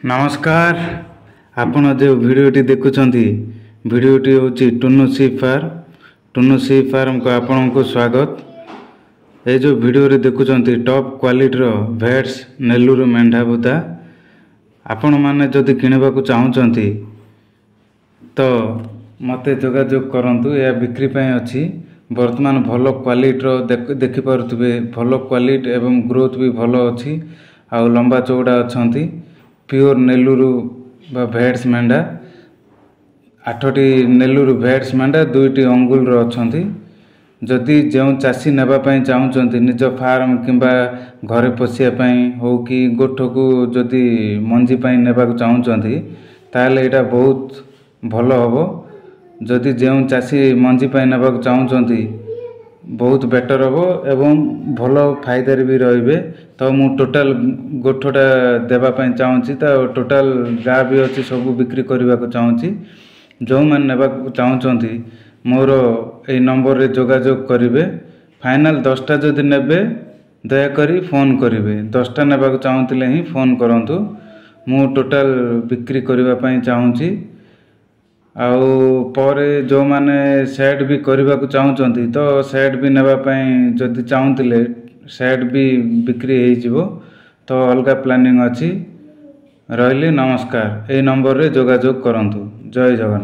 नमस्कार आपण जो भिडियोटी देखुंत भिडियोटी हूँ टुनु सी फार्म को आपण को स्वागत। ये जो भिडियो रे देखुंत टॉप क्वालिटी रो भेट्स नेलुरु मेंढा बुदा आपण माने जदि किणवा को चाहूचंती तो मते जोगाजोग करंतु। या बिक्री पय अछि वर्तमान भलो क्वालिटी रो देखि पारुथबे भलो क्वालिटी एवं ग्रोथ भी भलो अछि आ लंबा चौड़ा अछंती। प्योर नेलुरु बा भेट्स मेंढा 8टी नेलुरु भेट्स मेंढा 2टी अंगुल रो अछंती। जदि जो चाषी नेबा पय चाहूचंती निज फार्म किंबा घरे पोसिया पय हो कि गोठ को जदि मंजी पय नेबा को चाहूचंती ताले एटा बहुत भलो हबो। जदि जो चाषी मंजी पय नेबा को चाहूचंती बहुत बेटर हबो एवं भलो फायदा भी रहिबे। तो मु टोटल गोठटा देबा पय चाहूची तो टोटल जा भी अछि सब बिक्री करबा को चाहूची। जो मन नेबा को चाहूचंती मोर ए नंबर रे जोगाजोग करिवे। फाइनल 10टा जदि नेबे दया करी फोन करिवे। 10टा नेबा को चाहूतिले ही फोन करंतु। मु टोटल बिक्री करबा पय चाहूची। आउ परे जो माने सेट भी करबा को चाहूचंती तो सेट भी नेबा पय जदि चाहूतिले सेट भी बिक्री हे जिवो। तो अलगा प्लानिंग अछि। रहिले नमस्कार। ए नंबर रे जोगाजोग करंतु। जय जगन्नाथ।